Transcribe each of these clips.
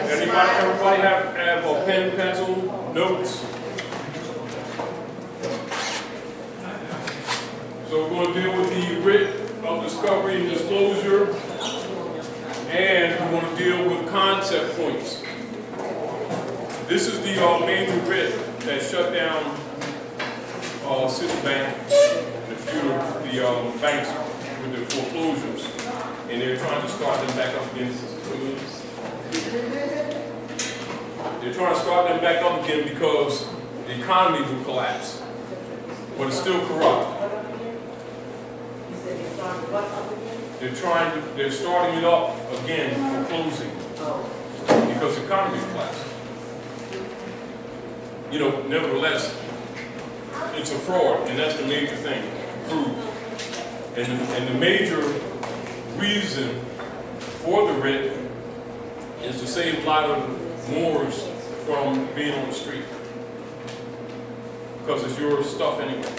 Everybody have a pen, pencil, notes? So we're going to deal with the writ of discovery and disclosure, and we're going to deal with concept points. This is the major writ that shut down Citibank and a few of the banks with their foreclosures, and they're trying to start them back up again. They're trying to start them back up again because the economy will collapse, but it's still corrupt. They're starting it up again for closing because the economy is collapsing. You know, nevertheless, it's a fraud, and that's the major thing, proved. And the major reason for the writ is to save a lot of Moors from being on the street, because it's your stuff anyway.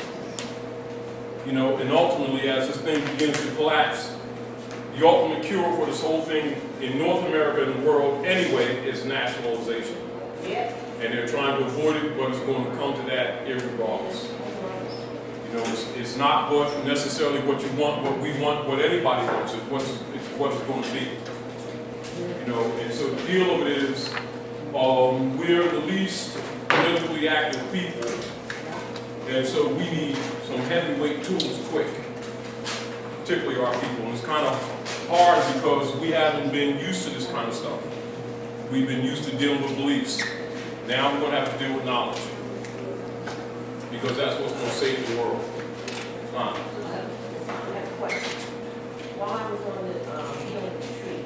You know, and ultimately, as this thing begins to collapse, the ultimate cure for this whole thing in North America and the world anyway is nationalization. Yeah. And they're trying to avoid it, but it's going to come to that irregardless. You know, it's not necessarily what you want, what we want, what anybody wants. It's what it's going to be. You know, and so the deal of it is, we're the least politically active people, and so we need some heavyweight tools quick, particularly our people. And it's kind of hard because we haven't been used to this kind of stuff. We've been used to dealing with beliefs. Now we're going to have to deal with knowledge, because that's what's going to save the world. Fine. I have a question. While I was on the healing retreat,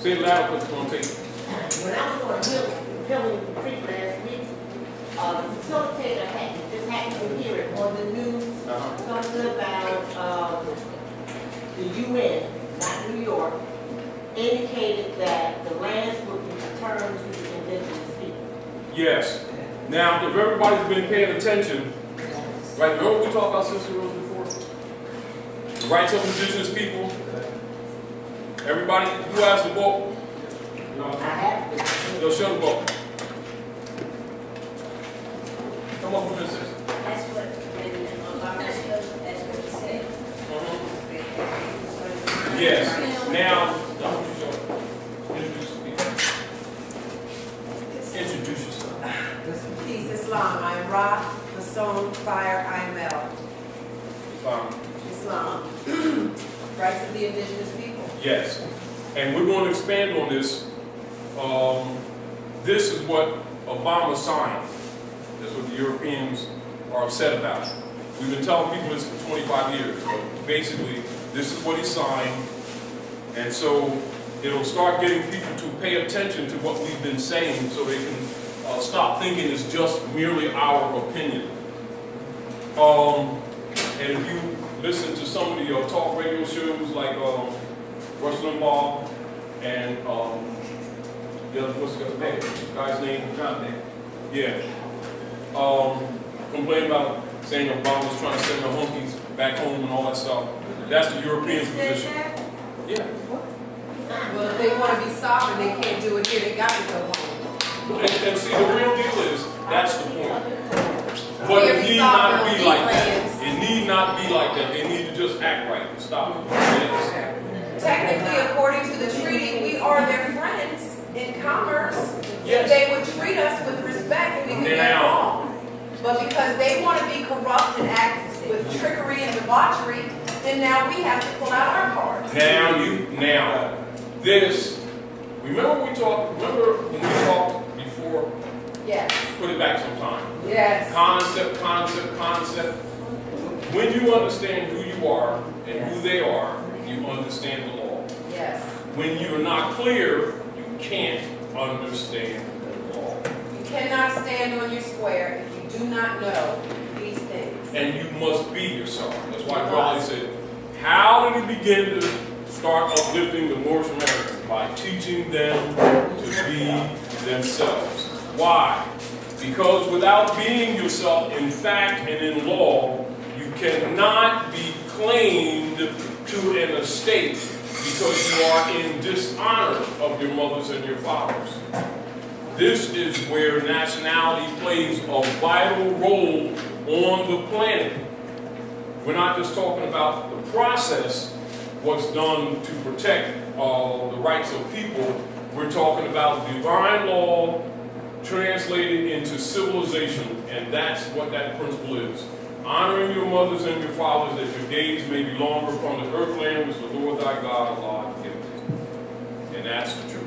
say it loud because it's going to take. when I was on a healing retreat last week, the facilitator just happened to hear it on the news, something about the UN, not New York, indicated that the lands would be returned to the indigenous people. Yes. Now, if everybody's been paying attention, right, remember we talked about Sister Rose before? The rights of indigenous people. Everybody, who has the book? I have. They'll show the book. Come up with this. That's what, that's what he said. Yes. Now, introduce yourself. Peace, Islam. I am Ra, Mason, Fire, I am El. Islam. Rights of the indigenous people. Yes. And we're going to expand on this. This is what Obama signed. That's what the Europeans are upset about. We've been telling people this for 25 years. But basically, this is what he signed. And so it'll start getting people to pay attention to what we've been saying so they can stop thinking it's just merely our opinion. And if you listen to some of the talk radio shows like Rush Limbaugh and what's the guy's name? John. Yeah. Complain about saying Obama's trying to send the honkies back home and all that stuff. That's the European position. Yeah. Well, if they want to be sovereign, they can't do it here. They got to go home. And see, the real deal is, that's the point. But it need not be like that. It need not be like that. They need to just act right and stop. Yes. Technically, according to the treaty, we are their friends in commerce. Yes. If they would treat us with respect, we could get along. But because they want to be corrupt and act with trickery and debauchery, then now we have to pull out our cards. Remember when we talked before? Yes. Put it back sometime. Yes. Concept. When you understand who you are and who they are, you understand the law. Yes. When you're not clear, you can't understand the law. You cannot stand on your square if you do not know these things. And you must be yourself. That's why Raleigh said, how did he begin to start uplifting the Moorish Americans? By teaching them to be themselves. Why? Because without being yourself in fact and in law, you cannot be claimed to an estate because you are in dishonor of your mothers and your fathers. This is where nationality plays a vital role on the planet. We're not just talking about the process, what's done to protect the rights of people. We're talking about divine law translated into civilization, and that's what that principle is. Honoring your mothers and your fathers, that your days may be longer upon the earth land which the Lord thy God Allah hath given thee. And that's the truth.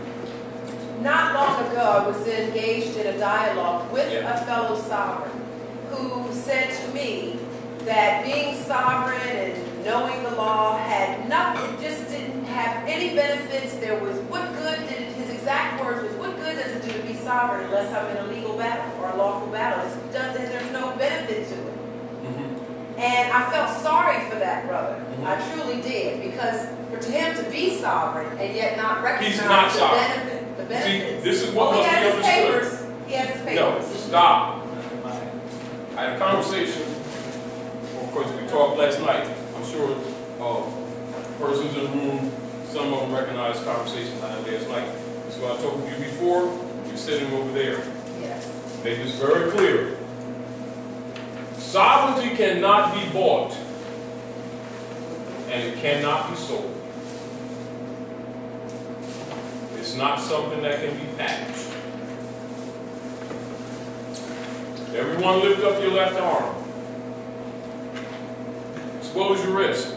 Not long ago, I was engaged in a dialogue with a fellow sovereign who said to me that being sovereign and knowing the law had nothing, just didn't have any benefits. There was, what good did it, his exact words was, what good does it do to be sovereign unless I'm in a legal battle or a lawful battle? There's no benefit to it. And I felt sorry for that brother. I truly did, because to him to be sovereign and yet not recognize the benefit. The benefits. See, this is what must be understood. He has his papers. No, stop. I had a conversation. Of course, we talked last night. I'm sure persons in the room, some of them recognize conversations I had last night. That's what I told you before. You're sitting over there. Yes. Make this very clear. Sovereignty cannot be bought, and it cannot be sold. It's not something that can be packaged. Everyone lift up your left arm. Expose your wrist.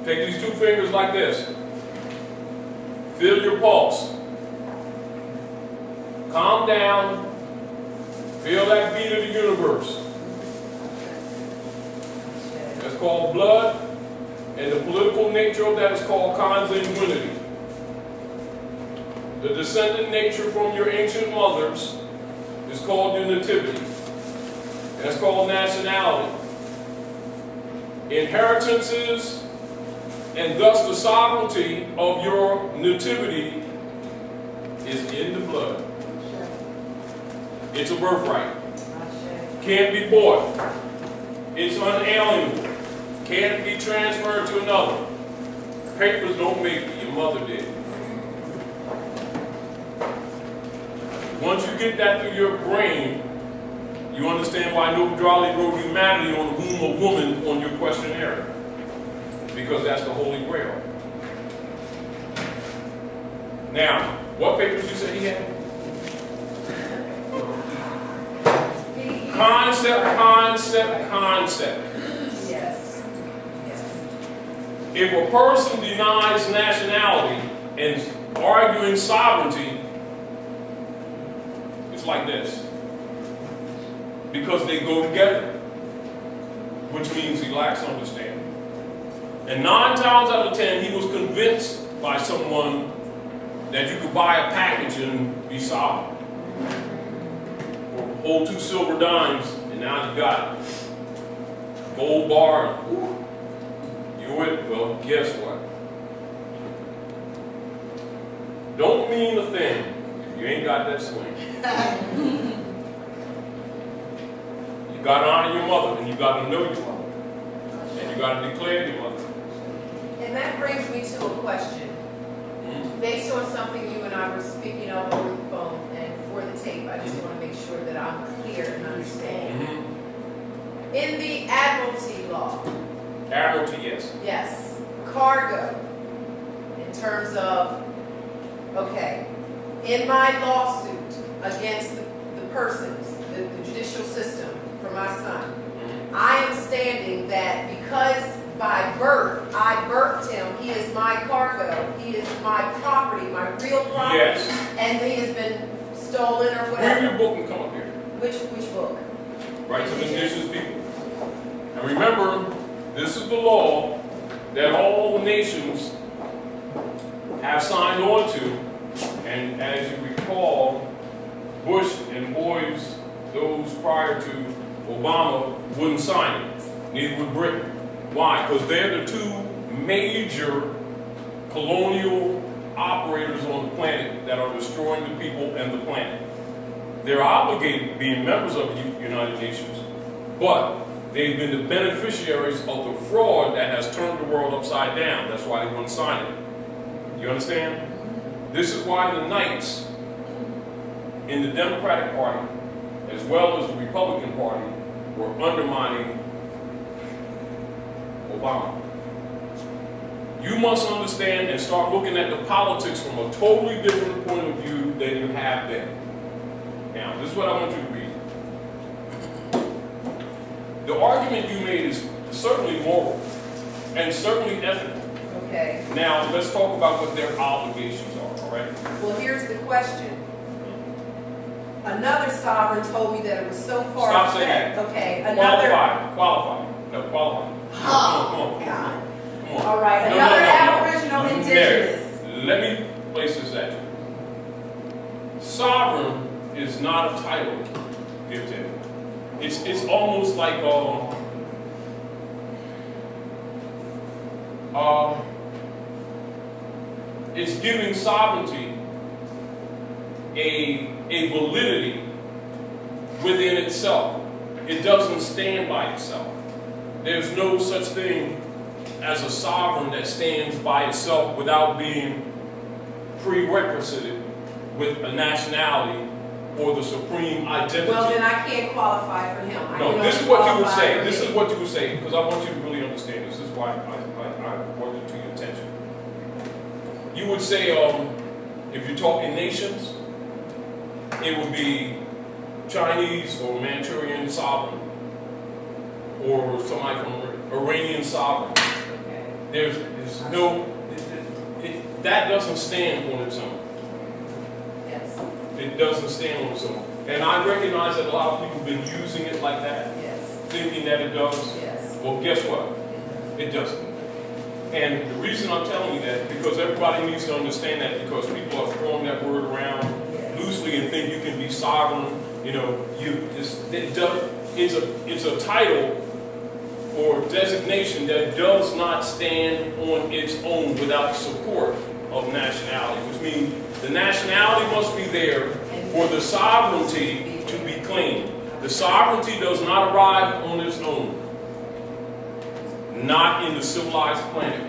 Take these two fingers like this. Feel your pulse. Calm down. Feel that beat of the universe. That's called blood, and the political nature of that is called consanguinity. The descendant nature from your ancient mothers is called your nativity. That's called nationality. Inheritances, and thus the sovereignty of your nativity is in the blood. It's a birthright. Can't be bought. It's unalienable. Can't be transferred to another. Papers don't make it. Your mother did. Once you get that through your brain, you understand why Noble Drawley wrote humanity on the womb of woman on your questionnaire. Because that's the Holy Grail. Now, what papers you say he had? Concept. Yes. If a person denies nationality and arguing sovereignty, it's like this. Because they go together, which means he lacks understanding. And 9 times out of 10, he was convinced by someone that you could buy a package and be sovereign. Or hold 2 silver dimes, and now you got it. Gold bar. You with? Well, guess what? Don't mean a thing if you ain't got that swing. You got to honor your mother, and you got to know your mother, and you got to declare your mother. And that brings me to a question. Based on something you and I were speaking of over the phone and for the tape, I just want to make sure that I'm clear and understand. In the admiralty law. Admiralty, yes. Yes. Cargo. In terms of, okay, in my lawsuit against the persons, the judicial system for my son, I am standing that because by birth, I birthed him, he is my cargo, he is my property, my real property, yes. And he has been stolen or whatever. Read your book and come up here. Which book? Rights of Indigenous People. And remember, this is the law that all the nations have signed on to, and as you recall, Bush and Boys, those prior to Obama, wouldn't sign it. Neither would Britain. Why? Because they're the 2 major colonial operators on the planet that are destroying the people and the planet. They're obligated, being members of the United Nations, but they've been the beneficiaries of the fraud that has turned the world upside down. That's why they wouldn't sign it. You understand? This is why the Knights in the Democratic Party, as well as the Republican Party, were undermining Obama. You must understand and start looking at the politics from a totally different point of view than you have been. Now, this is what I want you to read. The argument you made is certainly moral and certainly ethical. Okay. Now, let's talk about what their obligations are, all right? Well, here's the question. Another sovereign told me that it was so far. Stop saying that. Okay. Another. Qualified. No, qualified. Oh, come on. God. Come on. All right. No, Another no. Aboriginal indigenous. Let me place this at you. Sovereign is not a title given. It's almost like it's giving sovereignty a validity within itself. It doesn't stand by itself. There's no such thing as a sovereign that stands by itself without being prerequisited with a nationality or the supreme identity. Well, then I can't qualify for him. No, this is what you would say. This is what you would say, because I want you to really understand. This is why I brought it to your attention. You would say, if you're talking nations, it would be Chinese or Manchurian sovereign, or somebody from Iranian sovereign. Okay. There's no, that doesn't stand on its own. Yes. It doesn't stand on its own. And I recognize that a lot of people have been using it like that, Yes. thinking that it does. Yes. Well, guess what? It doesn't. And the reason I'm telling you that, because everybody needs to understand that, because people are throwing that word around loosely and think you can be sovereign. You know, it's a title or designation that does not stand on its own without support of nationality, which means the nationality must be there for the sovereignty to be claimed. The sovereignty does not arrive on its own. Not in the civilized planet.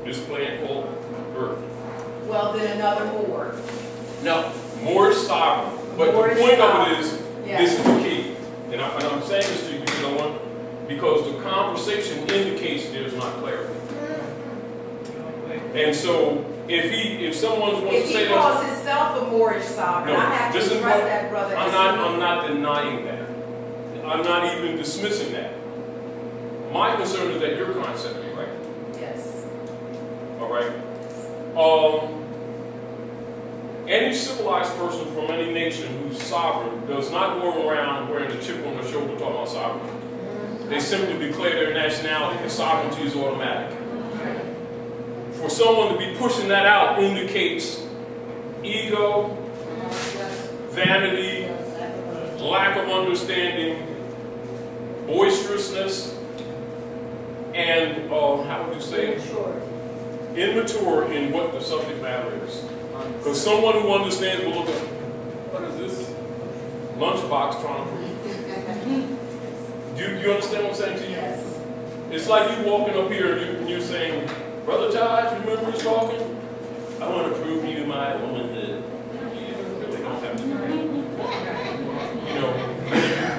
This planet called Earth. Well, then another Moor. No, more is sovereign. But More the point of sovereign. it is, Yes. this is the key. And I'm saying this to you, you know what? Because the conversation indicates there's not clarity. And so, if someone wants If to say he calls himself a Moorish sovereign, I have to trust that brother. I'm not denying that. I'm not even dismissing that. My concern is that your concept is right. Yes. All right. Any civilized person from any nation who's sovereign does not go around wearing a chip on their shoulder talking about sovereignty. They simply declare their nationality, and sovereignty is automatic. For someone to be pushing that out indicates ego, vanity, lack of understanding, boisterousness, and how would you say, immature in what the subject matter is. Because someone who understands will look at, what is this lunchbox trying to prove? Do you understand what I'm saying to you? Yes. It's like you walking up here and you're saying, Brother Taj, remember who's talking? I want to prove you my womanhood. You really don't have to. You know,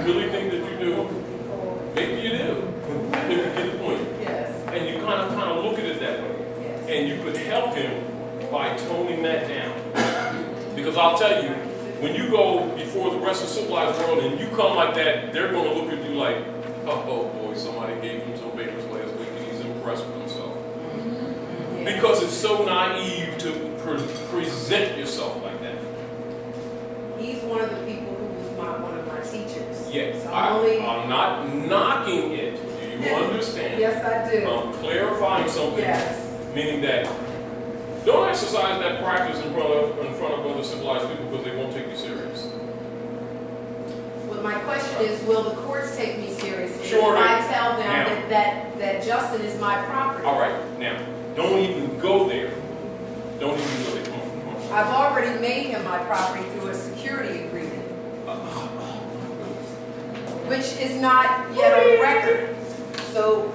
you really think that you do? Maybe you do. If you get the point. Yes. And you kind of look at it that way. Yes. And you could help him by toning that down. Because I'll tell you, when you go before the rest of the civilized world and you come like that, they're going to look at you like, oh boy, somebody gave him some bakers last week and he's impressed with himself. Yes. Because it's so naive to present yourself like that. He's one of the people who was one of my teachers. Yes, So I'm not knocking it. Do you understand? Yes, I do. I'm clarifying something. Yes. Meaning that don't exercise that practice in front of other civilized people because they won't take you serious. Well, my question is, will the courts take me seriously? Sure. If I tell them that Justin is my property? All right, now, don't even go there. Don't even go there. Come on. I've already made him my property through a security agreement, which is not yet on record. So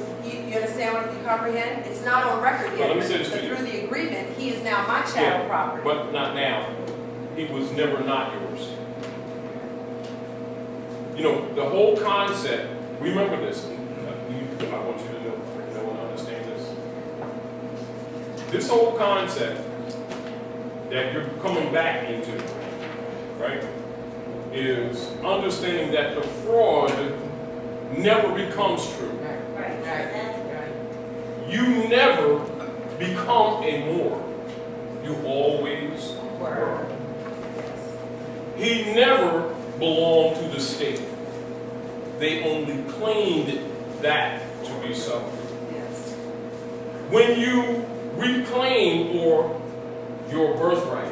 You understand what you comprehend? It's not on record Well, yet. let me say this But to you. through the agreement, he is now my chattel property. But not now. He was never not yours. You know, the whole concept, remember this. I want you to know and understand this. This whole concept that you're coming back into, right, is understanding that the fraud never becomes true. Right. You never become a Moor. You always were. He never belonged to the state. They only claimed that to be so. Yes. When you reclaim or your birthright,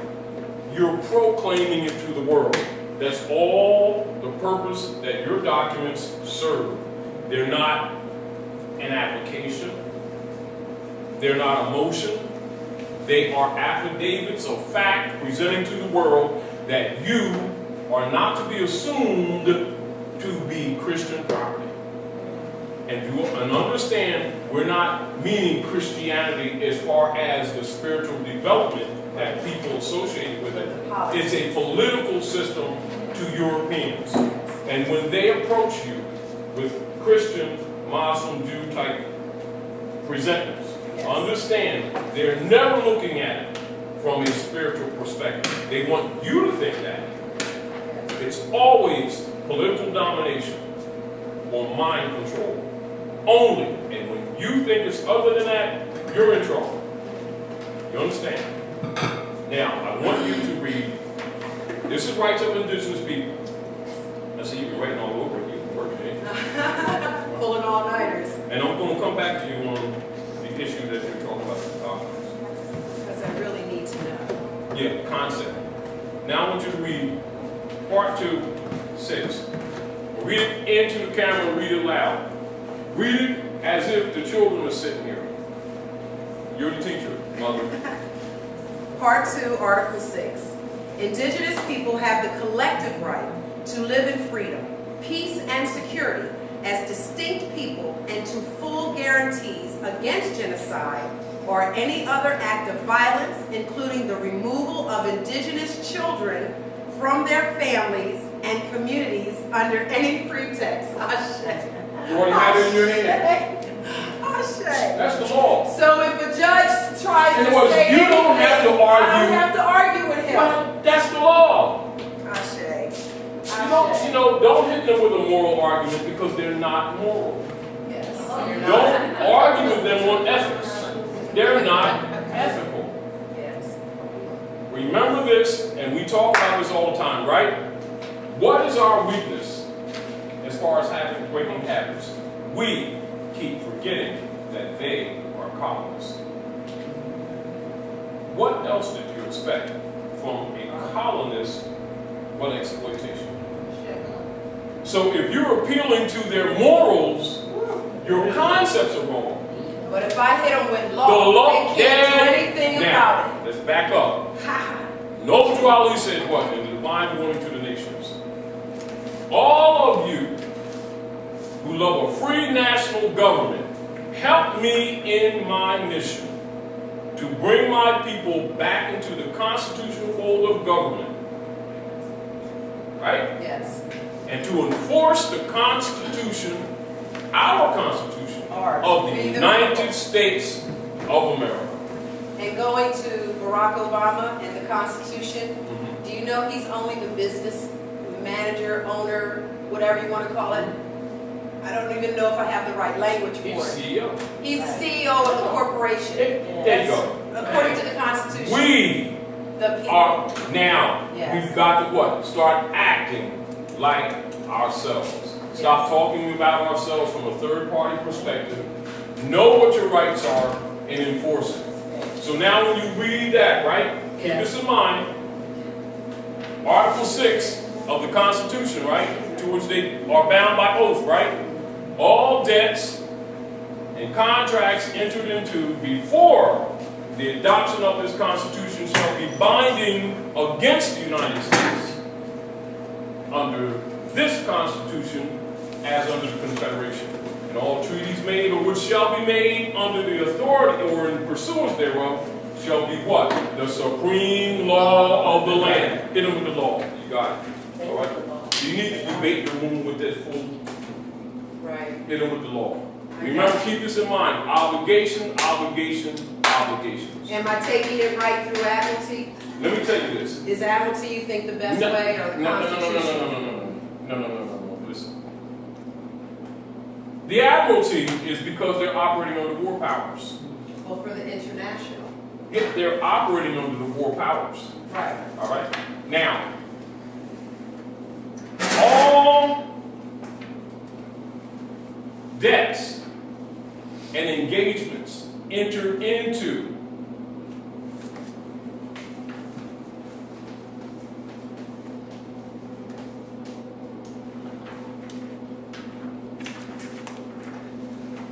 you're proclaiming it to the world. That's all the purpose that your documents serve. They're not an application. They're not a motion. They are affidavits of fact presenting to the world that you are not to be assumed to be Christian property. And understand, we're not meaning Christianity as far as the spiritual development that people associate with it. It's a political system to Europeans. And when they approach you with Christian, Muslim, Jew type presentments, understand they're never looking at it from a spiritual perspective. They want you to think that. It's always political domination or mind control only. And when you think it's other than that, you're in trouble. You understand? Now, I want you to read. This is Rights of Indigenous People. I see you've been writing all over it. You've been working it. Pulling all-nighters. And I'm going to come back to you on the issue that you're talking about. Because I really need to know. Yeah, concept. Now I want you to read part 2, 6. Read it into the camera, read it loud. Read it as if the children are sitting here. You're the teacher, mother. Part 2, Article 6. Indigenous people have the collective right to live in freedom, peace, and security as distinct people and to full guarantees against genocide or any other act of violence, including the removal of indigenous children from their families and communities under any pretext. You already have it in your hand. That's the law. So if a judge tries In to other words, say you don't anything, have to I argue. don't have to argue with him. Well, that's the law. Don't hit them with a moral argument because they're not moral. Yes. Don't argue with them on ethics. They're not ethical. Yes. Remember this, and we talk about this all the time, right? What is our weakness as far as breaking habits? We keep forgetting that they are colonists. What else did you expect from a colonist but exploitation? So if you're appealing to their morals, your concepts are wrong. But if I hit them with The law, law, they can't do anything now, about let's back up. it. Noble Ali said what? In the divine warning to the nations. All of you who love a free national government, help me in my mission to bring my people back into the constitutional fold of government. Right? Yes. And to enforce the Constitution, our Constitution, of the United States of America. And going to Barack Obama and the Constitution, do you know he's only the business manager, owner, whatever you want to call it? I don't even know if I have the right language for He's it. CEO. He's the CEO of the corporation. There you go. According to the Constitution. We the people. are now, Yes. we've got to what? Start acting like ourselves. Stop talking about ourselves from a third-party perspective. Know what your rights are and enforce it. So now when you read that, right? Keep this in mind. Article 6 of the Constitution, right? To which they are bound by oath, right? All debts and contracts entered into before the adoption of this Constitution shall be binding against the United States under this Constitution as under the Confederation. In and all treaties made or which shall be made under the authority or in pursuance thereof shall be what? The supreme law of the land. Hit them with the law. You got it. All right? You need to debate the room with that full. Right. Hit them with the law. Remember, keep this in mind. Obligation, obligation, obligations. Am I taking it right through admiralty? Let me tell you this. Is admiralty, you think, the best No, way, or the Constitution? No. Listen. The admiralty is because they're operating under war powers. Well, for the international. If they're operating under the war powers. Right. All right? Now, all debts and engagements entered into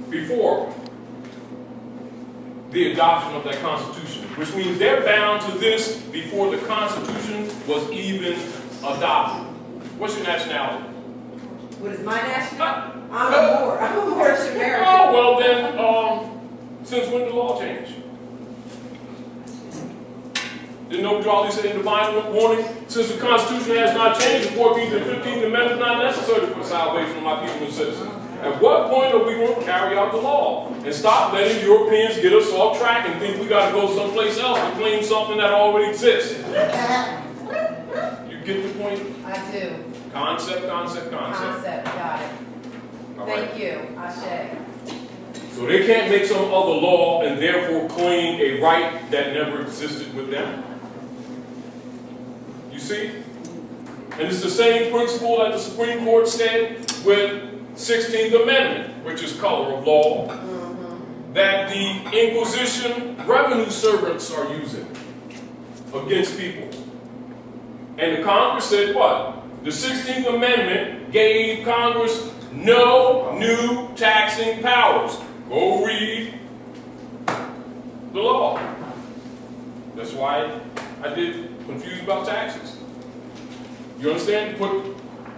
before the adoption of that Constitution, which means they're bound to this before the Constitution was even adopted. What's your nationality? What is my nationality? I'm a Moorish American. Oh, well then, since when did the law change? Didn't know Charlie said in the Bible warning, since the Constitution has not changed, the 14th and 15th Amendment not necessary for the salvation of my people and citizens. At what point are we going to carry out the law and stop letting Europeans get us off track and think we got to go someplace else to claim something that already exists? You get the point? I do. Concept. Concept, got it. All Thank right. you, Ashe. So they can't make some other law and therefore claim a right that never existed with them. You see? And it's the same principle that the Supreme Court said with 16th Amendment, which is color of law, that the Inquisition revenue servants are using against people. And the Congress said what? The 16th Amendment gave Congress no new taxing powers. Go read the law. That's why I did confused about taxes. You understand?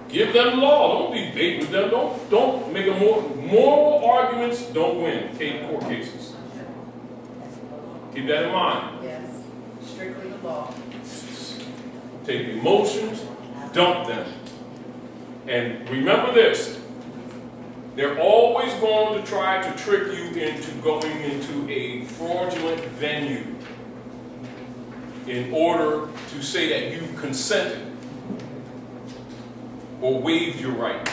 Give them the law. Don't debate with them. Don't make a moral arguments don't win court cases. Keep that in mind. Yes. Strictly the law. Take emotions, dump them. And remember this. They're always going to try to trick you into going into a fraudulent venue in order to say that you've consented or waived your right.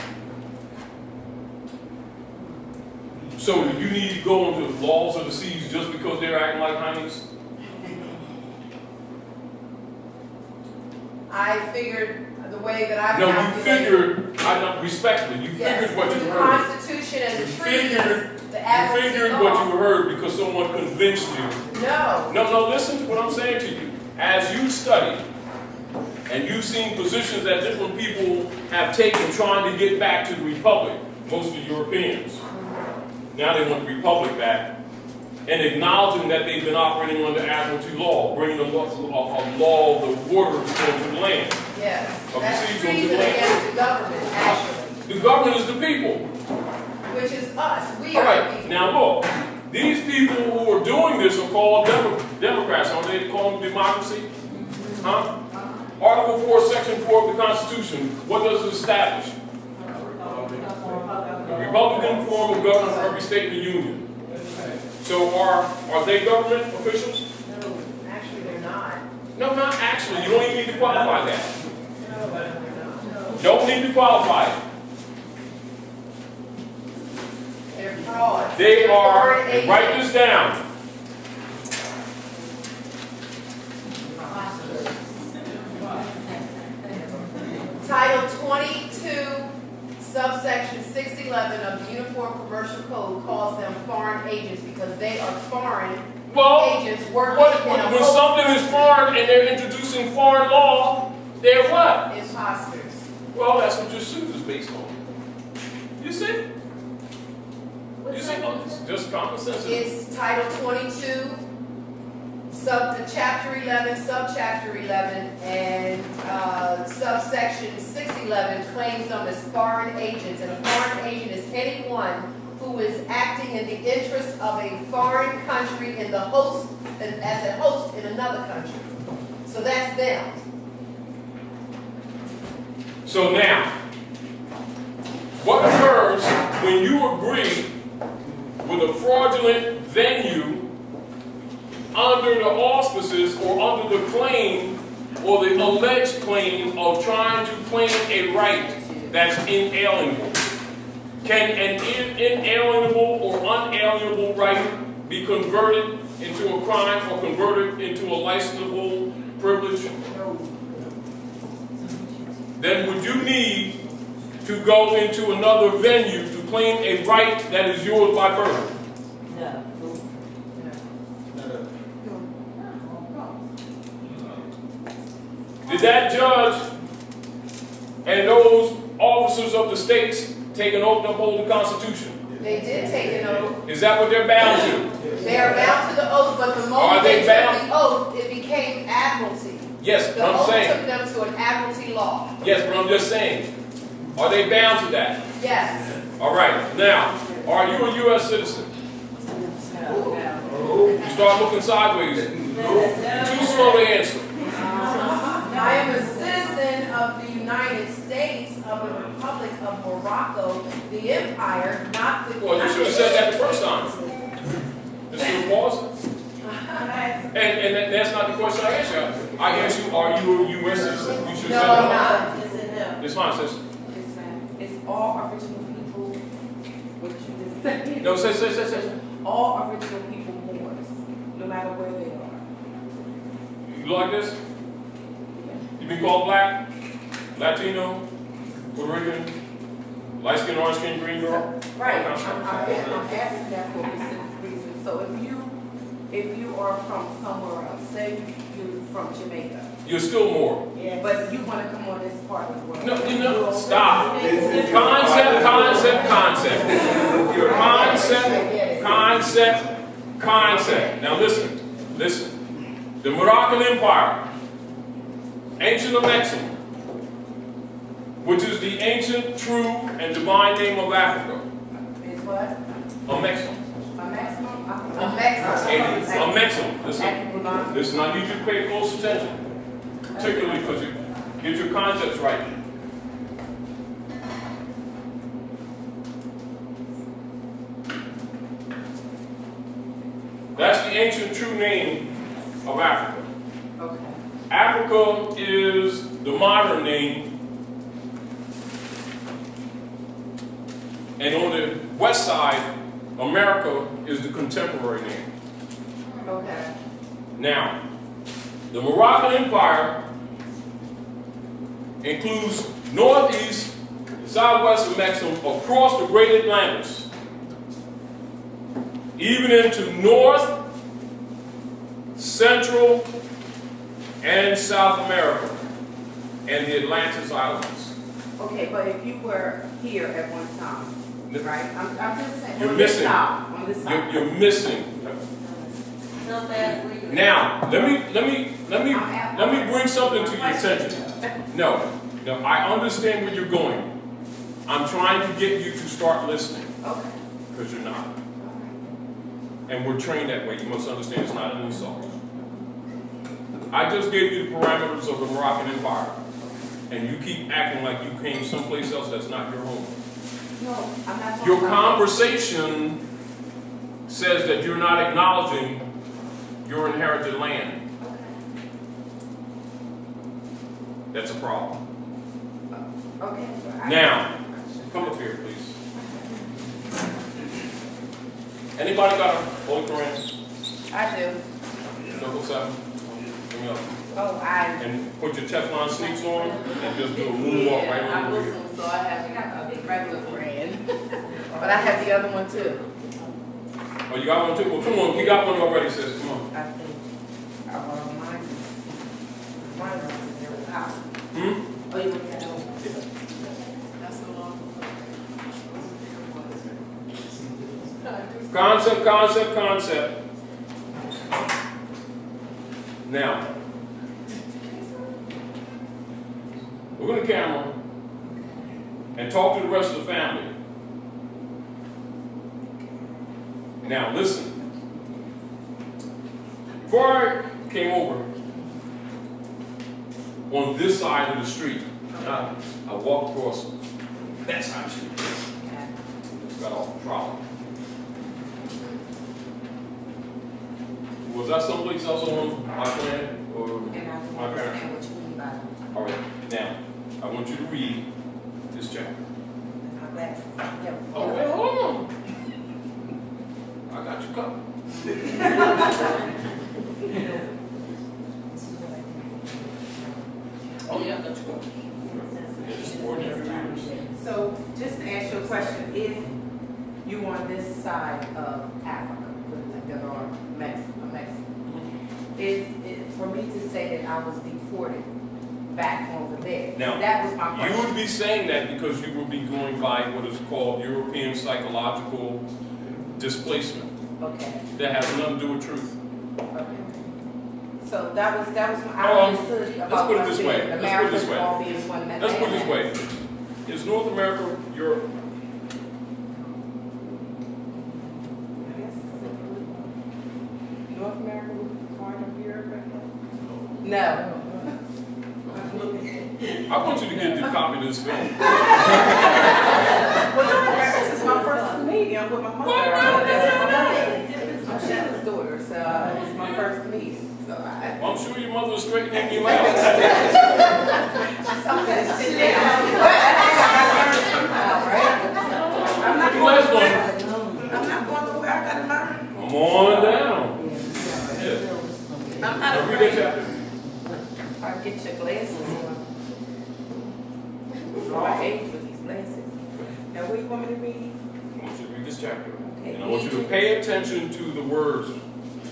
So you need to go into the laws of the seas just because they're acting like honeys? I figured the way that I No, you calculated- figured, I don't, respectfully, you Yes, figured what you the heard. Constitution and You the treaties, figured, the you admiralty figured law. what you heard because someone convinced you. No. No, listen to what I'm saying to you. As you study, and you've seen positions that different people have taken trying to get back to the Republic, mostly Europeans. Now they want the Republic back, and acknowledging that they've been operating under admiralty law, bringing a law of the waters into the land. Yes. Of That's the seas treason onto the land. against the government, actually. The government is the people. Which is us. We All are the right, people. now look, these people who are doing this are called Democrats, aren't they? They call them democracy? Huh? Article 4, Section 4 of the Constitution, what does it establish? A Republican form of government for every state in the Union. So are they government officials? No, actually they're not. No, not actually. You don't even need to qualify that. No, they're not. Don't need to qualify it. They're frauds. They They're are, foreign agents. write this down. Title 22, subsection 611 of the Uniform Commercial Code calls them foreign agents because they are foreign agents working in a when something is foreign and they're introducing foreign law, they're what? imposters. Well, that's what your suit is based on. You see? You see? It's just common sense. It's Title 22, Chapter 11, Subchapter 11, and subsection 611 claims them as foreign agents. And a foreign agent is anyone who who is acting in the interest of a foreign country in the host, as a host in another country. So that's them. So now, what occurs when you agree with a fraudulent venue under the auspices or under the claim or the alleged claim of trying to claim a right that's inalienable? Can an inalienable or unalienable right be converted into a crime or converted into a licensable privilege? Then would you need to go into another venue to claim a right that is yours by birth? No. Did that judge and those officers of the states take an oath to uphold the Constitution? They did take an oath. Is that what they're bound to? They are bound to the oath, but the moment they took the oath, it became admiralty. Yes, The but I'm oath saying. took them to an admiralty law. Yes, but I'm just saying. Are they bound to that? Yes. All right. Now, are you a U.S. citizen? You start looking sideways. Too slow to answer. I am a citizen of the United States of the Republic of Morocco, the empire, not the Well, you should have said that the first time. Just should have paused. And that's not the question I asked you. I asked you, are you a U.S. citizen? You should No, have I'm said not. no. It's fine, sis. It's all original people, what you just said. No, sis. All original people Moors, no matter where they are. You like this? You been called black, Latino, Puerto Rican, light skin, orange skin, green girl? Right, I'm asking that for a specific reason. So if you are from somewhere else, say you're from Jamaica, You're still more. Yeah. but you want to come on this part of the world. No, stop. Concept. Now listen. The Moroccan Empire, ancient Amexem, which is the ancient, true, and divine name of Africa. Is what? Amexem. A maximum? Amexem. Listen, I need you to pay close attention, particularly because you get your concepts right. That's the ancient true name of Africa. Okay. Africa is the modern name, and on the west side, America is the contemporary name. Okay. Now, the Moroccan Empire includes northeast, southwest of Mexico, across the Great Atlantis, even into North, Central, and South America, and the Atlantis Islands. Okay, but if you were here at one time, right? I'm just saying. You're on missing. This side, on this side. You're missing. No bad for you. Now, let me bring something to your attention. No, I understand where you're going. I'm trying to get you to start listening, Okay. because you're not. And we're trained that way. You must understand it's not an insult. I just gave you the parameters of the Moroccan Empire, and you keep acting like you came someplace else that's not your home. No, I'm not talking Your about conversation says that you're not acknowledging your inherited land. That's a problem. Okay. Now, come up here, please. Anybody got a Holy Koran? I do. Circle 7? Bring it up. Oh, And put your Teflon sneaks on and just do a moonwalk right I over here. Muslim, so I have a regular brand. But I have the other one too. Oh, you got one too? Well, come on. You got one already, sis. Come on. I think. Mine is your house. Hmm? Oh, you want that one? That's so long. Concept. Now, we're going to camera and talk to the rest of the family. Now listen. Before I came over on this side of the street, I walked across that side of the street. Just got off the trolley. Was that someplace else on my plan or And I my don't parents? understand what you mean by All right. Now I want you to read this chapter. my glasses. Yeah. Oh, wait, hold on. I got you covered. Oh, yeah, I got you covered. It's ordinary. So, just to ask you a question, if you on this side of Africa, or Mexico, is for me to say that I was deported back over there? Now, that was my You question. would be saying that because you would be going by what is called European psychological displacement. Okay. That has nothing to do with truth. Okay. So that was my, I understood about let's put it us this being way. Let's put it Americans this way. all being one land. Let's put it this way. Is North America Europe? Yes. North America was part of Europe, I guess? No. I want you to get the copy of this film. Well, no, this is my first meeting with my mother. I'm Sheila's daughter, so it's my first meeting. So Well, I'm sure your mother was straightening you out. I'm gonna sit down. Right? I'm not Last going one. I'm not going nowhere. I gotta learn. Come on down. Yeah. I'm not Now read that afraid. chapter. I get your glasses on. I age with these glasses. Now, what you want me to read? I want you to read this chapter. Okay. And I want you to pay attention to the words,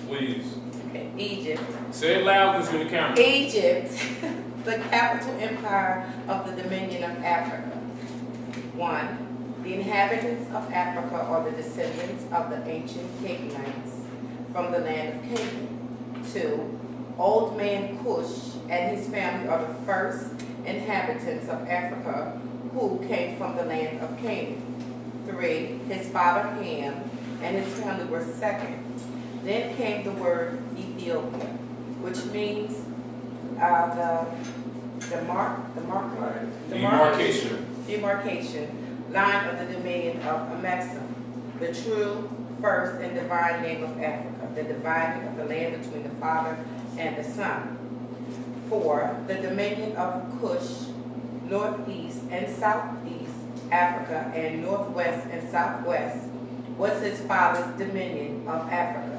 please. Okay. Egypt. Say it loud because you're in the camera. Egypt, the capital empire of the Dominion of Africa. 1. The inhabitants of Africa are the descendants of the ancient Canaanites from the land of Canaan. 2. Old man Cush and his family are the first inhabitants of Africa who came from the land of Canaan. 3. His father Ham and his family were second. Then came the word Ethiopia, which means demarcation line of the dominion of Amexem, the true first and divine name of Africa, the dividing of the land between the Father and the Son. 4. The dominion of Cush, northeast and southeast Africa, and northwest and southwest was his father's dominion of Africa.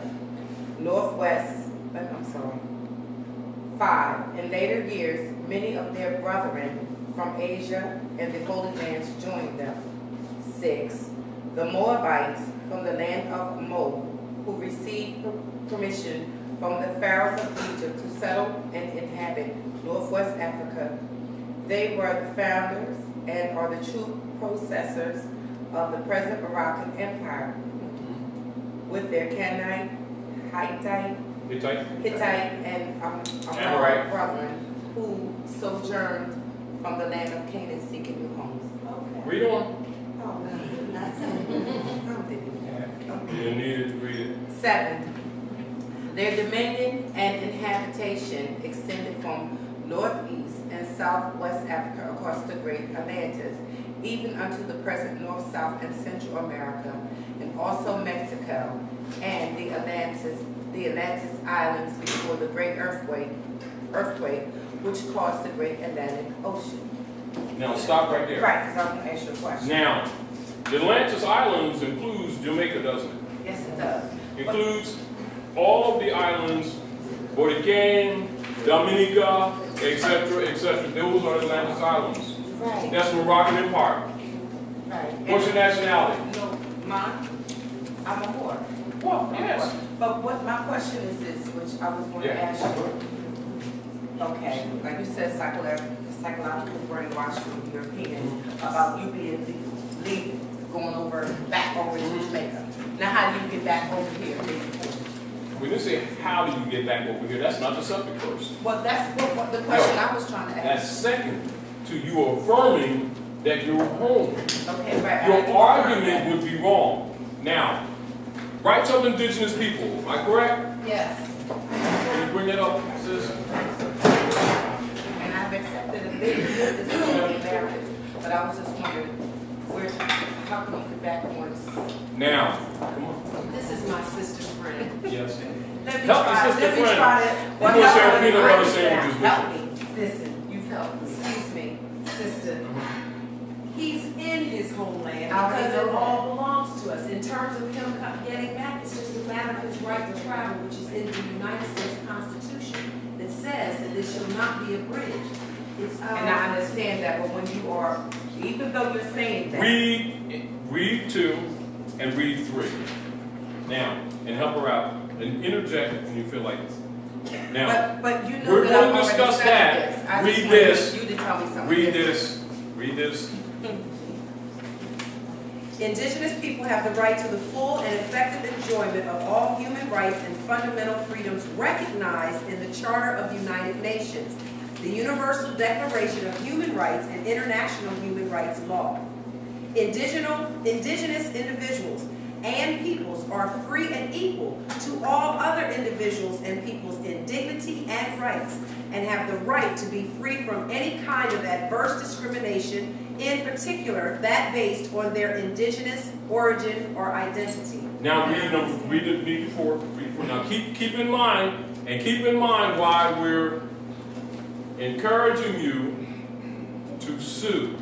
5. In later years, many of their brethren from Asia and the Holy Lands joined them. 6. The Moabites from the land of Moab, who received permission from the pharaohs of Egypt to settle and inhabit northwest Africa. They were the founders and are the true possessors of the present Moroccan Empire, with their Canaanite, Hittite, and Amorite brethren who sojourned from the land of Canaan seeking new homes. Okay. Read on. Oh, no, not You needed to read it. 7. Their dominion and inhabitation extended from northeast and southwest Africa across the great Atlantis, even unto the present North, South, and Central America, and also Mexico and the Atlantis Islands before the great earthquake, which caused the great Atlantic Ocean. Now stop right there. Right, because I'm going to ask you a question. Now, the Atlantis Islands includes Jamaica, doesn't it? Yes, it does. Includes all of the islands, Borican, Dominica, etc., etc. Those are the Atlantis Islands. Right. That's Moroccan Empire. Right. What's your nationality? No, mine, I'm a Moor. Well, yes. But what my question is this, which I was going to Yeah. ask you. Okay, like you said, psychological brainwash from Europeans about you being leaving, going back over to Jamaica. Now, how do you get back over here? When you say how do you get back over here, that's not the subject first. Well, that's what the question I was trying to ask. That's second to you affirming that you're home. Okay, right. Your argument would be wrong. Now, Rights of indigenous people, am I correct? Yes. Can you bring that up, sis? And I've accepted a big this marriage, but I was just wondering, how can you get back on? Now, come on. This is my sister friend. Yes. Let me Help try. your sister Let me friend. try to. We're gonna share peanut butter sandwiches with Help you. me. Listen, you've helped. Excuse me, sister. He's in his homeland because it all belongs to us. In terms of him getting back, it's just a matter of his right to travel, which is in the United States Constitution that says that this shall not be abridged. And I understand that, but when you are, even though you're saying that. Read 2 and read 3. Now, and help her out. And interject when you feel like it. Now, But you know we're that going I've to discuss already that. said this. I just Read wanted this. You to tell me something. Read this. Read this. Indigenous people have the right to the full and effective enjoyment of all human rights and fundamental freedoms recognized in the Charter of the United Nations, the Universal Declaration of Human Rights, and international human rights law. Indigenous individuals and peoples are free and equal to all other individuals and peoples in dignity and rights, and have the right to be free from any kind of adverse discrimination, in particular that based on their indigenous origin or identity. Now read it before. Now keep in mind, and keep in mind why we're encouraging you to sue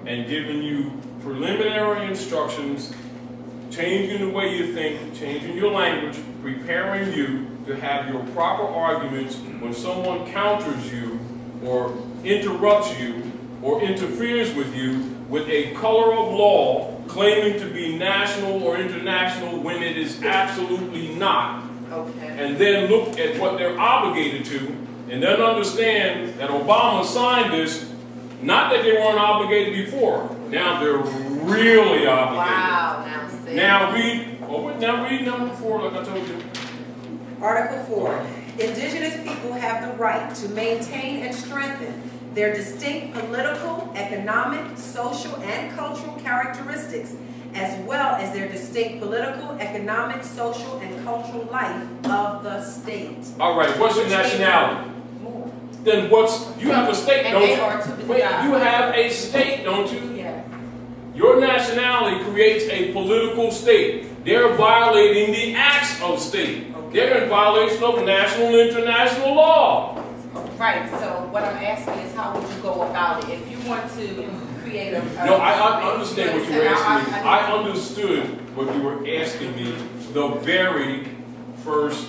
and giving you preliminary instructions, changing the way you think, changing your language, preparing you to have your proper arguments when someone counters you or interrupts you or interferes with you with a color of law claiming to be national or international when it is absolutely not. Okay. And then look at what they're obligated to, and then understand that Obama signed this, not that they weren't obligated before. Now they're really obligated. Wow, Now read number 4, like I told you. Article 4. Indigenous people have the right to maintain and strengthen their distinct political, economic, social, and cultural characteristics, as well as their distinct political, economic, social, and cultural life of the state. All right, what's your nationality? More. Then you have a state, And don't they you? are to the Wait, job. you have a state, don't you? Yes. Your nationality creates a political state. They're violating the acts of state. They're in violation of national and international law. Right, so what I'm asking is how would you go about it? If you want to create a... No, I understand what you were asking me. I understood what you were asking me the very first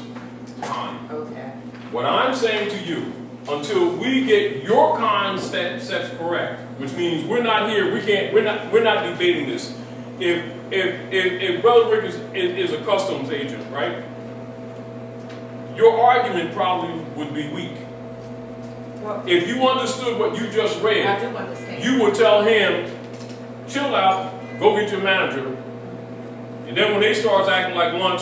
time. Okay. What I'm saying to you, until we get your concepts correct, which means we're not here, we're not debating this. If Brother Rick is a customs agent, right? Your argument probably would be weak. Well, If you understood what you just I read, do understand. you would tell him, chill out, go get your manager. And then when they start acting like lunch,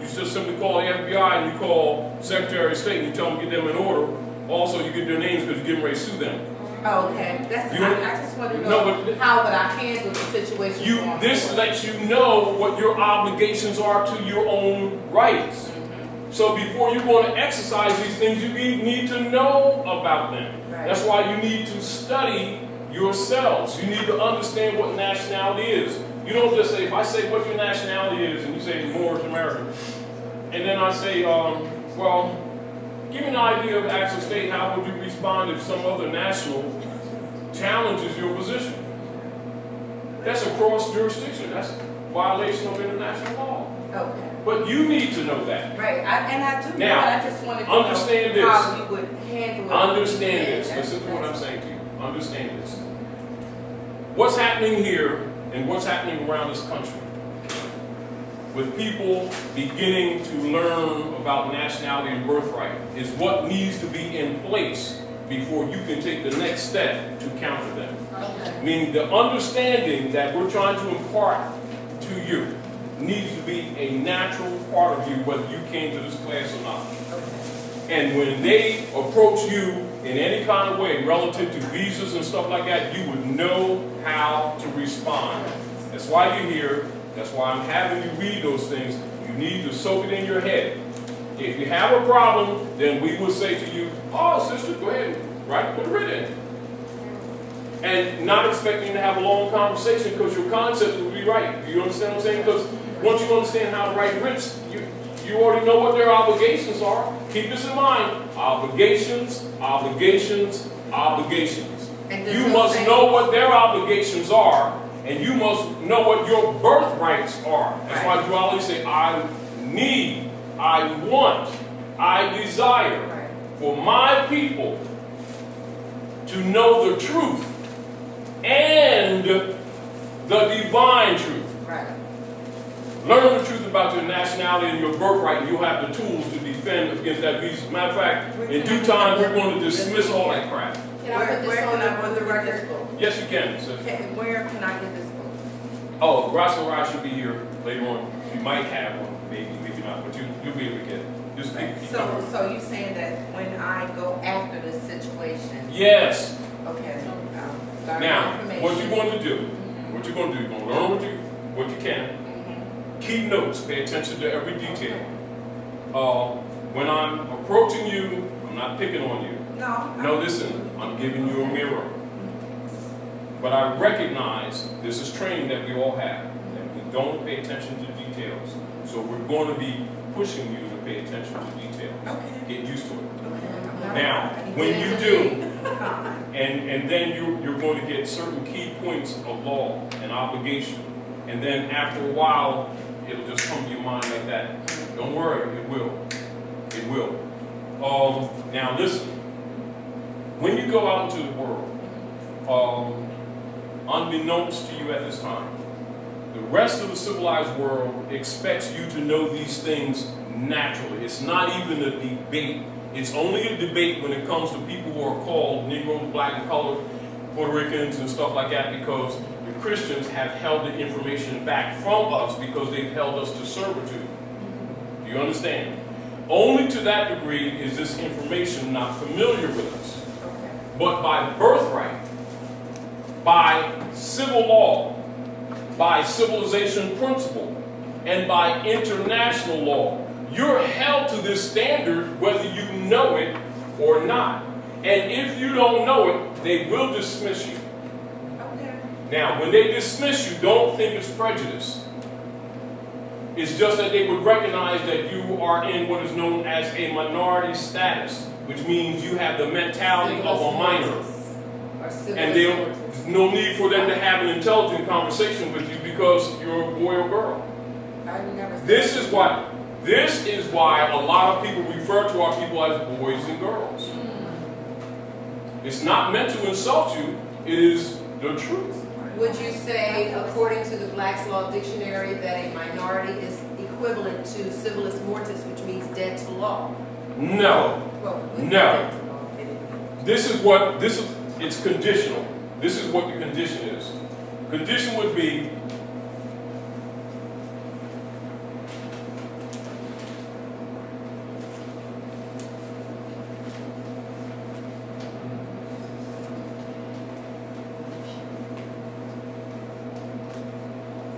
you just simply call the FBI and you call Secretary of State and you tell them to get them in order. Also, you get their names because you're getting ready to sue them. Oh, okay. I just want to know how would I handle the situation. This lets you know what your obligations are to your own rights. So before you're going to exercise these things, you need to know about them. Right. That's why you need to study yourselves. You need to understand what nationality is. You don't just say, if I say what your nationality is, and you say Moorish American, and then I say, well, give me an idea of acts of state, how would you respond if some other national challenges your position? That's a cross jurisdiction. That's a violation of international law. Okay. But you need to know that. Right, and I do Now, know, I just wanted to understand know how this. you would handle it. Understand this. Yeah, Listen to what I'm saying to you. Understand this. What's happening here and what's happening around this country with people beginning to learn about nationality and birthright is what needs to be in place before you can take the next step to counter them. Okay. Meaning the understanding that we're trying to impart to you needs to be a natural part of you, whether you came to this class or not. And when they approach you in any kind of way relative to visas and stuff like that, you would know how to respond. That's why you're here. That's why I'm having you read those things. You need to soak it in your head. If you have a problem, then we will say to you, oh, sister, go ahead and put a writ in. And not expecting you to have a long conversation because your concepts will be right. Do you understand what I'm saying? Because once you understand how to write writs, you already know what their obligations are. Keep this in mind. Obligations, obligations, obligations. You must know what their obligations are, and you must know what your birthrights are. That's why you always say, I need, I want, I desire for my people to know the truth and the divine truth. Right. Learn the truth about your nationality and your birthright, and you'll have the tools to defend against that beast. As a matter of fact, in due time, we're going to dismiss all that crap. Can I put this on the record? Yes, you can, sis. Where can I get this book? Oh, Rosalind should be here later on. She might have one, maybe not, but you'll be able to get it. Just keep So you're saying that when I go after this situation? Yes. Okay. Now, what you're going to do, you're going to learn what you can. Keep notes. Pay attention to every detail. When I'm approaching you, I'm not picking on you. No, listen, I'm giving you a mirror. But I recognize this is training that we all have, and we don't pay attention to details. So we're going to be pushing you to pay attention to details. Okay. Get used to it. Okay. Now, when you do, and then you're going to get certain key points of law and obligation. And then after a while, it'll just come to your mind like that. Don't worry, it will. It will. Now listen, when you go out into the world, unbeknownst to you at this time, the rest of the civilized world expects you to know these things naturally. It's not even a debate. It's only a debate when it comes to people who are called Negroes, black and colored, Puerto Ricans and stuff like that, because the Christians have held the information back from us because they've held us to servitude. Do you understand? Only to that degree is this information not familiar with us. But by birthright, by civil law, by civilization principle, and by international law, you're held to this standard whether you know it or not. And if you don't know it, they will dismiss you. Now, when they dismiss you, don't think it's prejudice. It's just that they would recognize that you are in what is known as a minority status, which means you have the mentality of a minor. And there's no need for them to have an intelligent conversation with you because you're a boy or girl. This is why a lot of people refer to our people as boys and girls. It's not meant to insult you, it is the truth. Would you say, according to the Black's Law Dictionary, that a minority is equivalent to civilis mortis, which means dead to law? No. No. It's conditional. This is what the condition is. Condition would be,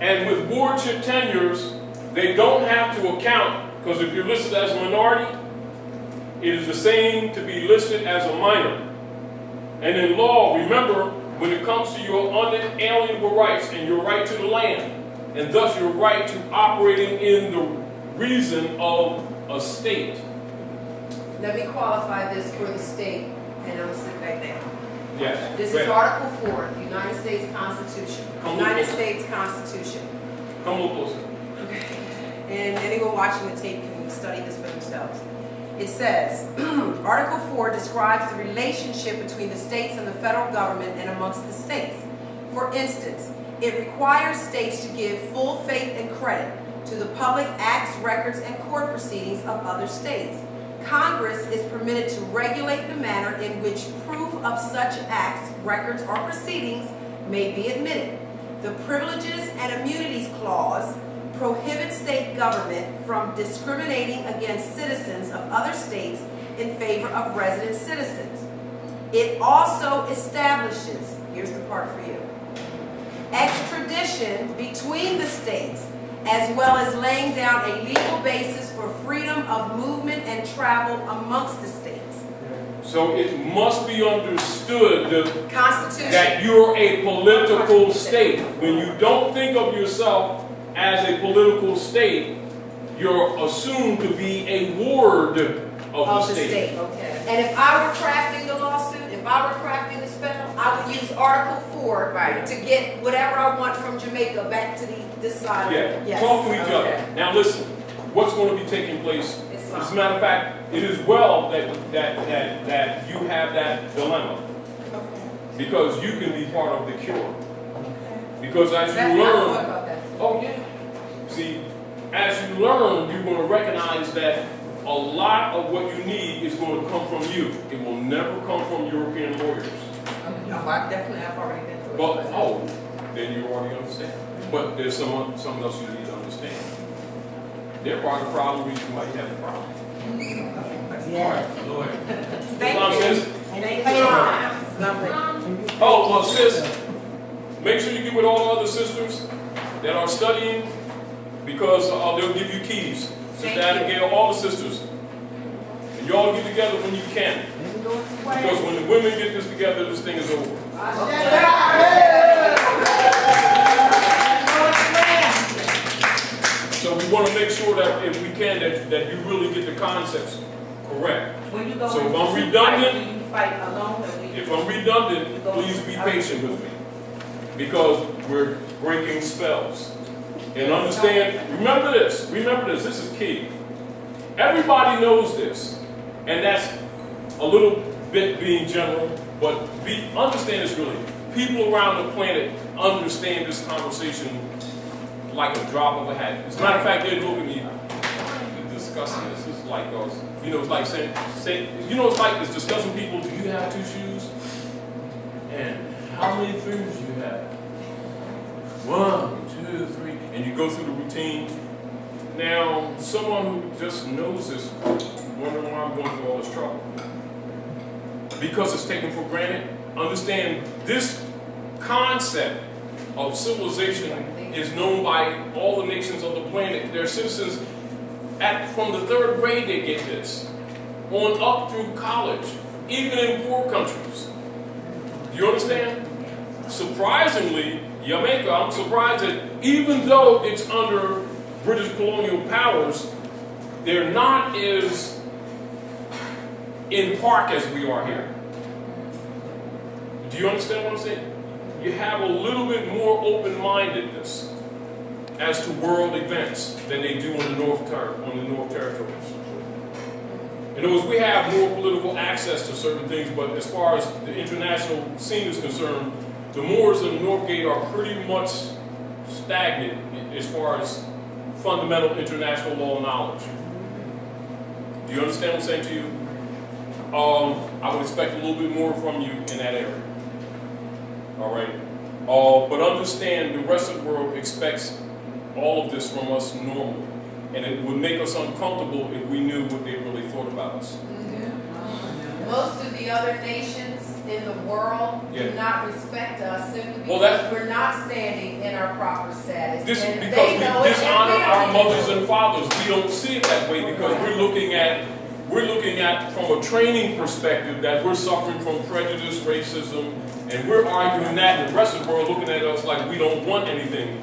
and with wardship tenures, they don't have to account, because if you're listed as a minority, it is the same to be listed as a minor. And in law, remember, when it comes to your unalienable rights and your right to the land, and thus your right to operating in the reason of a state. Let me qualify this for the state, and I'm going to sit back down. Yes. This is Article 4, the United States Constitution. United States Constitution. Come a little closer. Okay. And anyone watching the tape can study this for themselves. It says, Article 4 describes the relationship between the states and the federal government and amongst the states. For instance, it requires states to give full faith and credit to the public acts, records, and court proceedings of other states. Congress is permitted to regulate the manner in which proof of such acts, records, or proceedings may be admitted. The Privileges and Immunities Clause prohibits state government from discriminating against citizens of other states in favor of resident citizens. It also establishes, here's the part for you, extradition between the states, as well as laying down a legal basis for freedom of movement and travel amongst the states. So it must be understood Constitution. that you're a political state. When you don't think of yourself as a political state, you're assumed to be a ward of the state. Okay. And if I were crafting the lawsuit, if I were crafting the special, I would use Article 4 to get whatever I want from Jamaica back to this side. Yeah, Yes. talk to each Okay. other. Now listen, what's going to be taking place? It's As a matter of fact, it is well that you have that dilemma, because you can be part of the cure. Because as you I thought learn, about that. oh yeah, see, as you learn, you're going to recognize that a lot of what you need is going to come from you. It will never come from European lawyers. No, I definitely have already been through But, it. oh, then you already understand. But there's something else you need to understand. They're part of the problem, reason why you have the problem. Yeah. Go ahead. Thank Mom you. says, And they pay time. Lovely. oh, well, sis, make sure you get with all the other sisters that are studying, because they'll give you keys. Sister Abigail, all the sisters. And y'all get together when you can. Because when the women get this together, this thing is over. So we want to make sure that if we can, that you really get the concepts correct. When you go So if into I'm the redundant- fight, do you fight alone or do you? If I'm redundant, please be patient with me, because we're breaking spells. And understand, remember this, this is key. Everybody knows this, and that's a little bit being general, but understand this really. People around the planet understand this conversation like a drop of a hat. As a matter of fact, they look at me discussing this. It's like those, it's like saying, it's like this discussing people, do you have 2 shoes? And how many fingers do you have? 1, 2, 3. And you go through the routine. Now, someone who just knows this, wondering why I'm going through all this trouble. Because it's taken for granted, understand this concept of civilization is known by all the nations of the planet. Their citizens, from the 3rd grade, they get this. On up through college, even in poor countries. Do you understand? Surprisingly, Jamaica, I'm surprised that even though it's under British colonial powers, they're not as in park as we are here. Do you understand what I'm saying? You have a little bit more open-mindedness as to world events than they do on the North Territories. In other words, we have more political access to certain things, but as far as the international scene is concerned, the Moors in the North Gate are pretty much stagnant as far as fundamental international law knowledge. Do you understand what I'm saying to you? I would expect a little bit more from you in that area. All right? But understand the rest of the world expects all of this from us normally. And it would make us uncomfortable if we knew what they really thought about us. Most of the other nations in the world do not respect us simply because we're not standing in our proper status. This is And because they we know it, and dishonor we our don't mothers even and fathers. We don't see it that way because we're looking at from a training perspective that we're suffering from prejudice, racism, and we're arguing that, and the rest of the world looking at us like we don't want anything.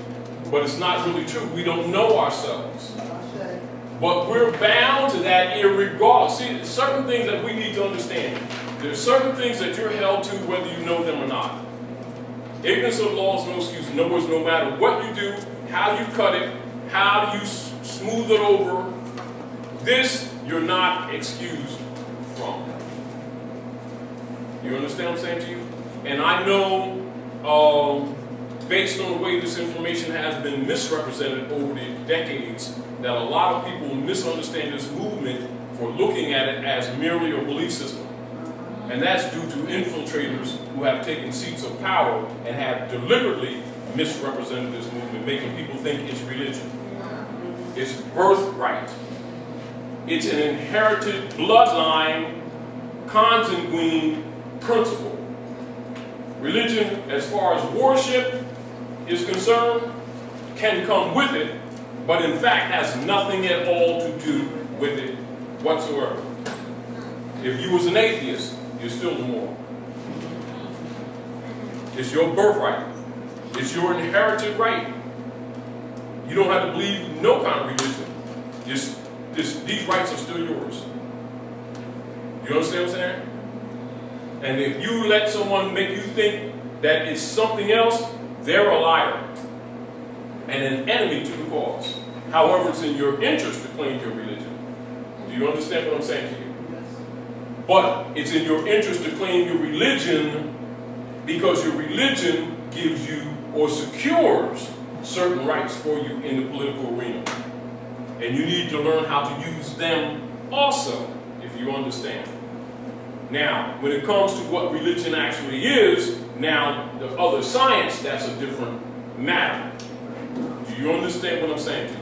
But it's not really true. We don't know ourselves. But we're bound to that irregardless. See, certain things that we need to understand. There's certain things that you're held to whether you know them or not. Ignorance of the law is no excuse. In other words, no matter what you do, how you cut it, how you smooth it over, this you're not excused from. You understand what I'm saying to you? And I know, based on the way this information has been misrepresented over the decades, that a lot of people misunderstand this movement for looking at it as merely a belief system. And that's due to infiltrators who have taken seats of power and have deliberately misrepresented this movement, making people think it's religion. It's birthright. It's an inherited bloodline, consanguine principle. Religion, as far as worship, is concerned can come with it, but in fact has nothing at all to do with it whatsoever. If you was an atheist, you're still immoral. It's your birthright. It's your inherited right. You don't have to believe no kind of religion. These rights are still yours. You understand what I'm saying? And if you let someone make you think that it's something else, they're a liar and an enemy to the cause. However, it's in your interest to claim your religion. Do you understand what I'm saying to you? But it's in your interest to claim your religion because your religion gives you or secures certain rights for you in the political arena. And you need to learn how to use them also, if you understand. Now, when it comes to what religion actually is, now the other science, that's a different matter. Do you understand what I'm saying to you?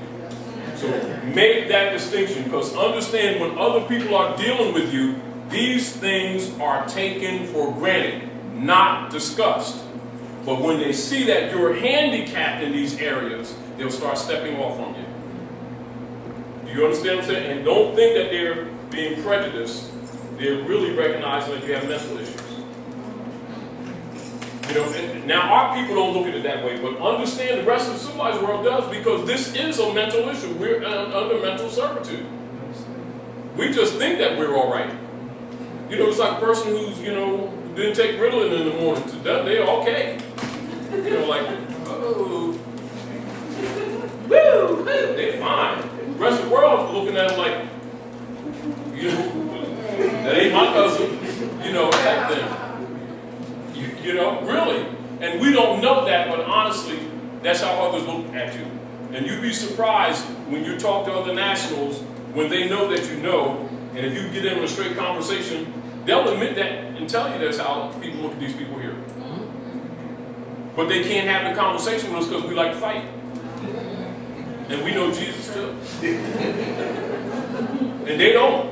So make that distinction, because understand when other people are dealing with you, these things are taken for granted, not discussed. But when they see that you're handicapped in these areas, they'll start stepping off from you. Do you understand what I'm saying? And don't think that they're being prejudiced. They're really recognizing that you have mental issues. You know, now our people don't look at it that way, but understand the rest of the civilized world does, because this is a mental issue. We're under mental servitude. We just think that we're all right. You know, it's like a person who's, you know, didn't take Ritalin in the morning. To them, they're okay. You know, like, oh, woo, they're fine. The rest of the world is looking at them like, you know, that ain't my cousin, you know, type thing. You know, really. And we don't know that, but honestly, that's how others look at you. And you'd be surprised when you talk to other nationals, when they know that you know, and if you get in a straight conversation, they'll admit that and tell you that's how people look at these people here. But they can't have the conversation with us because we like to fight. And we know Jesus too. And they don't.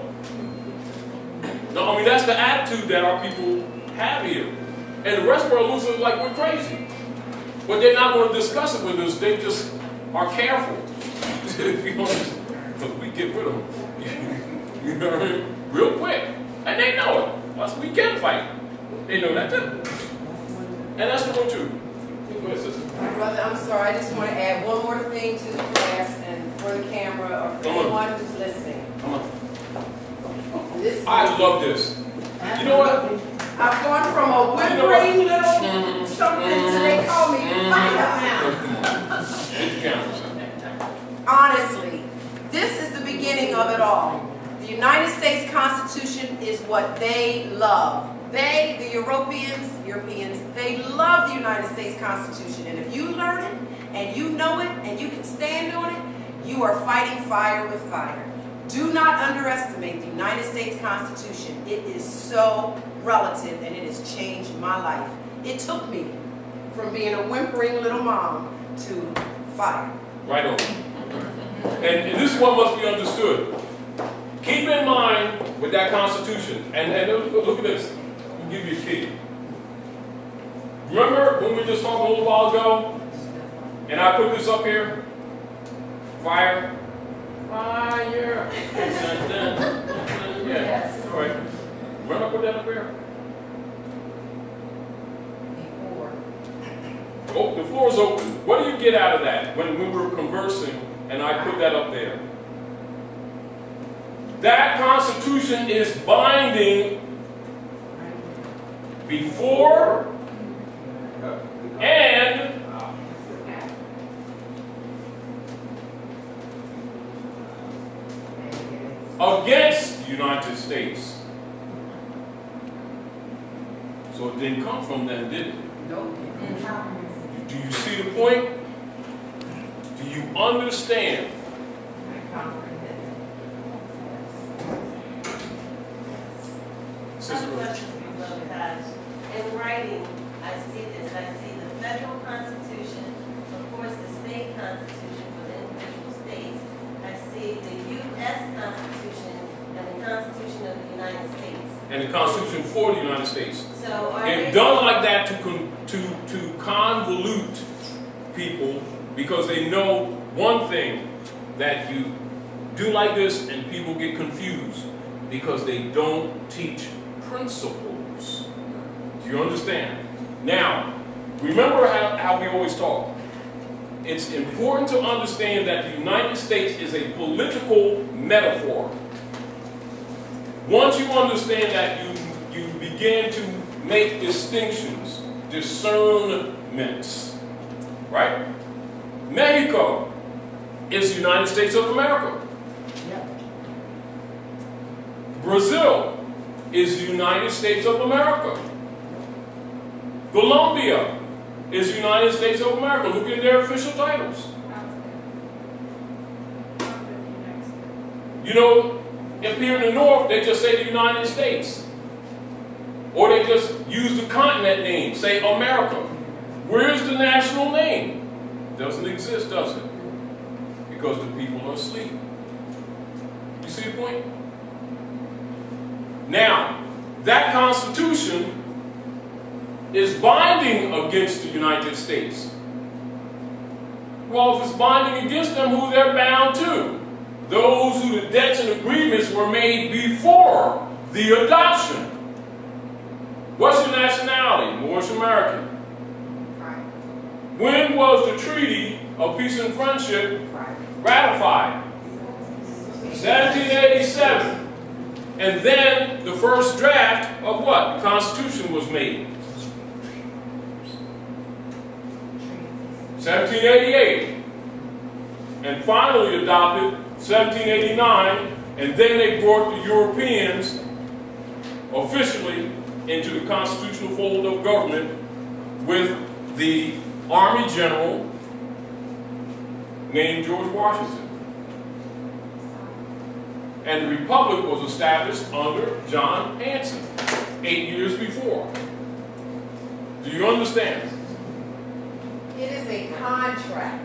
No, I mean, that's the attitude that our people have here. And the rest of the world looks at it like we're crazy. But they're not going to discuss it with us. They just are careful. Because we get rid of them. You know what I mean? Real quick. And they know it. Plus, we can fight. They know that too. And that's the one too. Go ahead, sister. Brother, I'm sorry. I just want to add one more thing to the class and for the camera or for anyone who's listening. Come on. I love this. You know what? I've gone from a whimpering little something to they call me honestly, this is the beginning of it all. The United States Constitution is what they love. They, the Europeans, they love the United States Constitution. And if you learn it, and you know it, and you can stand on it, you are fighting fire with fire. Do not underestimate the United States Constitution. It is so relative, and it has changed my life. It took me from being a whimpering little mom to fire. Right on. And this is what must be understood. Keep in mind with that Constitution, and look at this. I'll give you a key. Remember when we just talked a little while ago, and I put this up here? Fire. Fire. Yeah. All right. Remember I put that up here? Oh, the floor is open. What do you get out of that when we were conversing and I put that up there? That Constitution is binding before and against the United States. So it didn't come from them, did it? Nope. Do you see the point? Do you understand? Sister, in writing, I see this. I see the federal constitution, of course, the state constitution for the individual states. I see the U.S. Constitution and the Constitution of the United States. And the Constitution for the United States. So they've done like that to convolute people because they know one thing, that you do like this and people get confused because they don't teach principles. Do you understand? Now, remember how we always talk. It's important to understand that the United States is a political metaphor. Once you understand that, you begin to make distinctions, discernments, right? Mexico is the United States of America. Brazil is the United States of America. Colombia is the United States of America. Look at their official titles. You know, up here in the north, they just say the United States. Or they just use the continent name, say America. Where's the national name? Doesn't exist, does it? Because the people are asleep. You see the point? Now, that Constitution is binding against the United States. Well, if it's binding against them, who they're bound to? Those who the debts and agreements were made before the adoption. What's your nationality? Moorish American. When was the Treaty of Peace and Friendship ratified? 1787. And then the first draft of what? The Constitution was made. 1788. And finally adopted 1789. And then they brought the Europeans officially into the constitutional fold of government with the Army General named George Washington. And the Republic was established under John Hanson 8 years before. Do you understand? It is a contract.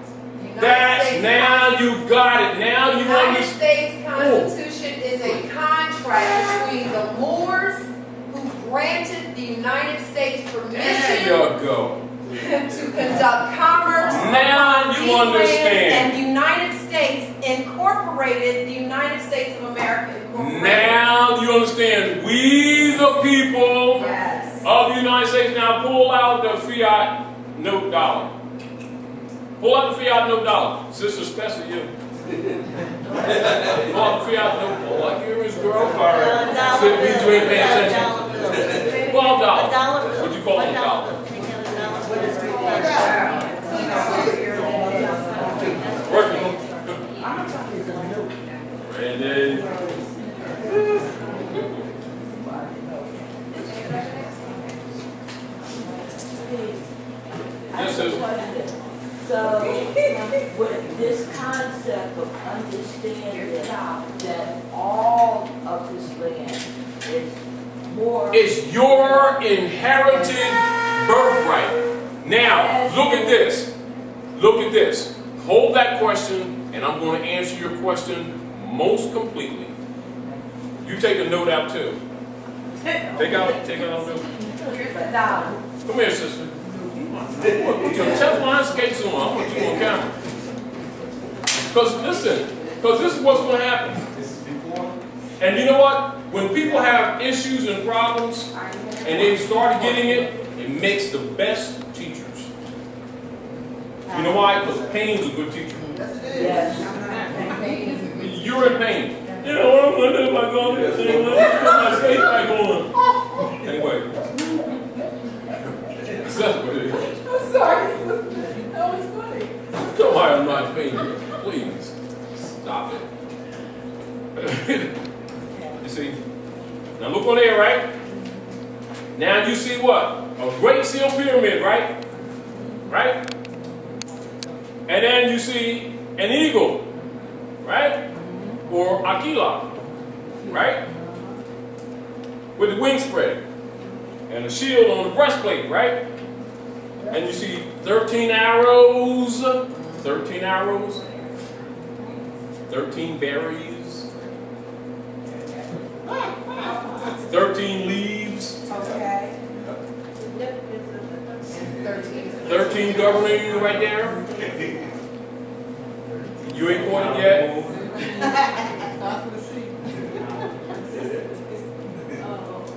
Now you got it. Now you United understand. States Constitution is a contract between the Moors who granted the United States There permission you go. to conduct commerce Now upon you these understand. lands, and the United States incorporated the United States of America. Now you understand. We the people Yes. of the United States. Now pull out the fiat note dollar. Pull out the fiat note dollar. Sister, especially you. Pull out the fiat note. Oh, I hear his girlfriend. You ain't paying attention. Pull out dollar. A dollar bill. What you call it, a dollar? Take out a dollar bill. Working. And then. Yes, sister. So, with this concept of understanding that all of this land is more... It's your inherited birthright. Now, look at this. Look at this. Hold that question, and I'm going to answer your question most completely. You take a note out too. Take out a note. Here's the dollar. Come here, sister. Put your Teflon skates on. I want you on camera. Because listen, because this is what's going to happen. And you know what? When people have issues and problems, and they start getting it, it makes the best teachers. You know why? Because pain's a good teacher. Yes. You're in pain. You know what I'm going to do if I go this thing? Put my skates back on. Anyway. That's what it is. I'm sorry. That was funny. Don't mind I'm not paying you. Please. Stop it. You see? Now look on there, right? Now you see what? A great seal pyramid, right? Right? And then you see an eagle, right? Or aquila, right? With the wing spread. And a shield on the breastplate, right? And you see 13 arrows, 13 arrows, 13 berries, 13 leaves, Okay. 13 governing you right there.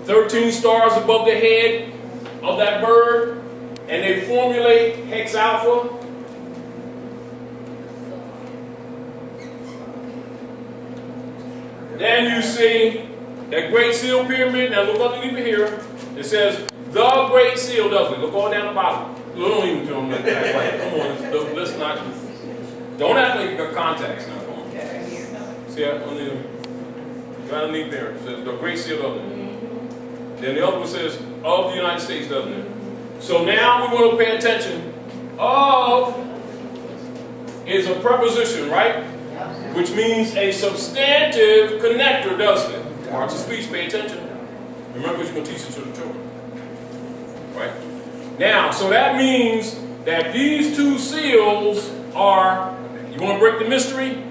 13 stars above the head of that bird, and they formulate hex alpha. Then you see that Great Seal pyramid. Now look underneath it here. It says the Great Seal, doesn't it? Look all down the bottom. Don't even tell them that. Come on, let's not. Don't act like you got contacts now. Come on. See that underneath there. It says the Great Seal, doesn't it? Then the other one says of the United States, doesn't it? So now we want to pay attention. Of is a preposition, right? Which means a substantive connector, doesn't it? Parts of speech, pay attention. Remember, you're going to teach it to the children. Right? Now, so that means that these two seals are, you want to break the mystery?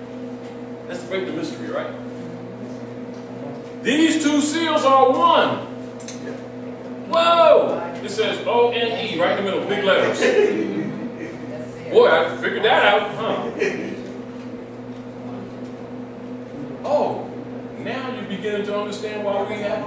Let's break the mystery, right? These two seals are one. Whoa! It says O-N-E right in the middle, big letters. Boy, I figured that out, huh? Oh, now you're beginning to understand why we have.